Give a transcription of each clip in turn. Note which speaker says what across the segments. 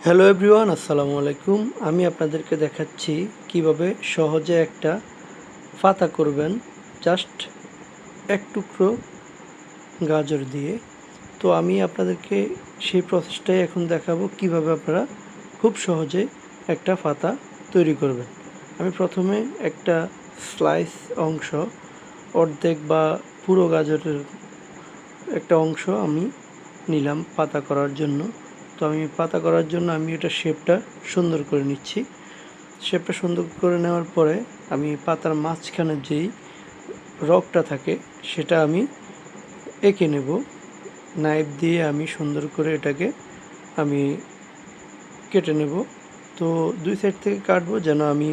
Speaker 1: Hello everyone, আসসালামু আলাইকুম। আমি আপনাদেরকে দেখাচ্ছি কিভাবে সহজে একটা পাতা করবেন জাস্ট এক টুকরো গাজর দিয়ে। তো আমি আপনাদেরকে সেই প্রসেসটাই এখন দেখাবো কিভাবে আপনারা খুব সহজে একটা পাতা তৈরি করবেন। আমি প্রথমে একটা স্লাইস অংশ অর্ধেক বা পুরো গাজরের একটা অংশ আমি নিলাম পাতা করার জন্য। তো আমি পাতা করার জন্য আমি এটা শেপটা সুন্দর করে নিচ্ছি। শেপটা সুন্দর করে নেওয়ার পরে আমি পাতার মাঝখানে যেই রগটা থাকে সেটা আমি এঁকে নেব। নাইফ দিয়ে আমি সুন্দর করে এটাকে আমি কেটে নেব। তো দুই সাইড থেকে কাটবো যেন আমি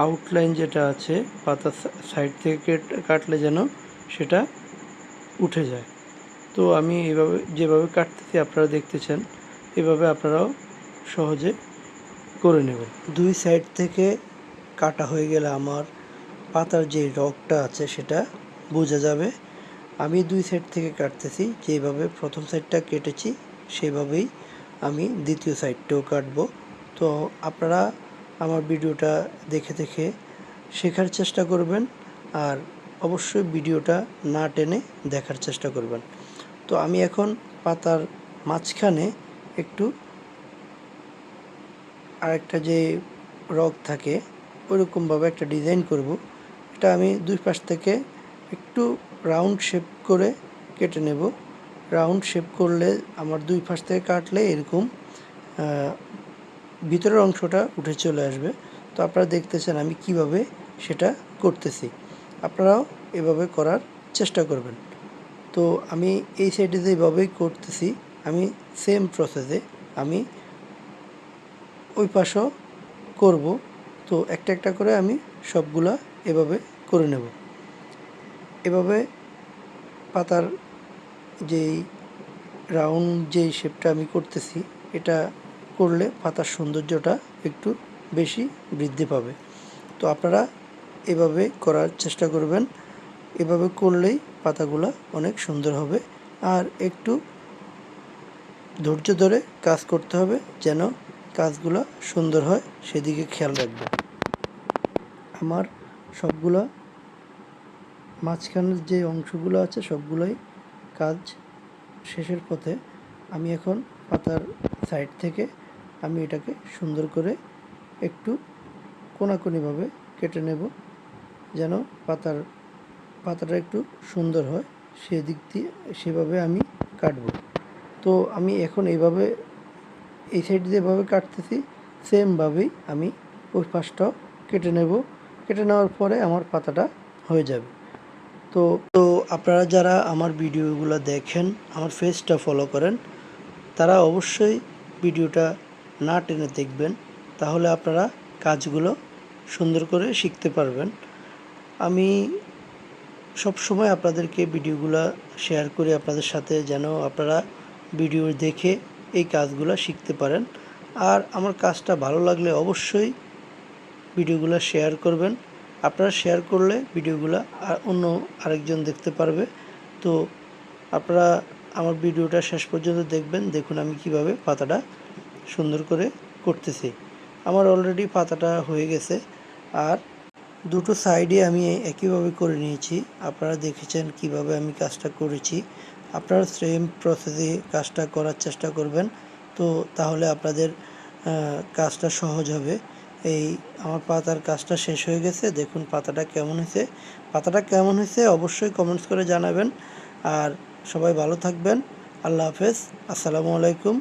Speaker 1: আউটলাইন যেটা আছে পাতার সাইড থেকে কাটলে যেন সেটা উঠে যায়। তো আমি এভাবে যেভাবে কাটতেছি আপনারা দেখতেছেন, এভাবে আপনারাও সহজে করে নেবেন। দুই সাইড থেকে কাটা হয়ে গেলে আমার পাতার যে রগটা আছে সেটা বোঝা যাবে। আমি দুই সাইড থেকে কাটতেছি, যেভাবে প্রথম সাইডটা কেটেছি সেভাবেই আমি দ্বিতীয় সাইডটাও কাটবো। তো আপনারা আমার ভিডিওটা দেখে দেখে শেখার চেষ্টা করবেন, আর অবশ্যই ভিডিওটা না টেনে দেখার চেষ্টা করবেন। তো আমি এখন পাতার মাঝখানে একটু আরেকটা যে রগ থাকে ওইরকমভাবে একটা ডিজাইন করব। এটা আমি দুই পাশ থেকে একটু রাউন্ড শেপ করে কেটে নেব। রাউন্ড শেপ করলে আমার দুই পাশ থেকে কাটলে এরকম ভিতরের অংশটা উঠে চলে আসবে। তো আপনারা দেখতেছেন আমি কিভাবে সেটা করতেছি, আপনারাও এভাবে করার চেষ্টা করবেন। তো আমি এই সাইডে যেভাবেই করতেছি, আমি সেম প্রসেসে আমি ওই পাশও করব। তো একটা একটা করে আমি সবগুলা এভাবে করে নেব। এভাবে পাতার যেই রাউন্ড যেই শেপটা আমি করতেছি, এটা করলে পাতার সৌন্দর্যটা একটু বেশি বৃদ্ধি পাবে। তো আপনারা এভাবে করার চেষ্টা করবেন। এভাবে করলেই পাতাগুলা অনেক সুন্দর হবে। আর একটু ধৈর্য ধরে কাজ করতে হবে যেন কাজগুলো সুন্দর হয়, সেদিকে খেয়াল রাখবেন। আমার সবগুলা মাঝখানের যে অংশগুলো আছে সবগুলোই কাজ শেষের পথে। আমি এখন পাতার সাইড থেকে আমি এটাকে সুন্দর করে একটু কোনাকুনিভাবে কেটে নেব যেন পাতাটা একটু সুন্দর হয়, সেদিক দিয়ে সেভাবে আমি কাটব। তো আমি এখন এইভাবে এই সাইড যেভাবে কাটতেছি সেমভাবেই আমি ওই পাশটাও কেটে নেব। কেটে নেওয়ার পরে আমার পাতাটা হয়ে যাবে। তো তো আপনারা যারা আমার ভিডিওগুলো দেখেন, আমার পেজটা ফলো করেন, তারা অবশ্যই ভিডিওটা না টেনে দেখবেন, তাহলে আপনারা কাজগুলো সুন্দর করে শিখতে পারবেন। আমি সব সময় আপনাদেরকে ভিডিওগুলো শেয়ার করি আপনাদের সাথে, যেন আপনারা ভিডিও দেখে এই কাজগুলো শিখতে পারেন। আর আমার কাজটা ভালো লাগলে অবশ্যই ভিডিওগুলো শেয়ার করবেন। আপনারা শেয়ার করলে ভিডিওগুলো অন্য আরেকজন দেখতে পারবে। তো আপনারা আমার ভিডিওটা শেষ পর্যন্ত দেখবেন। দেখুন আমি কিভাবে পাতাটা সুন্দর করে করতেছি। আমার অলরেডি পাতাটা হয়ে গেছে, আর দুটো সাইডে আমি একইভাবে করে নিয়েছি। আপনারা দেখেছেন কিভাবে আমি কাজটা করেছি। আপনারা সেম প্রসেসে কাজটা করার চেষ্টা করবেন, তো তাহলে আপনাদের কাজটা সহজ হবে। এই আমার পাতার কাজটা শেষ হয়ে গেছে। দেখুন পাতাটা কেমন হয়েছে। পাতাটা কেমন হয়েছে অবশ্যই কমেন্টস করে জানাবেন। আর সবাই ভালো থাকবেন। আল্লাহ হাফেজ। আসসালামু আলাইকুম।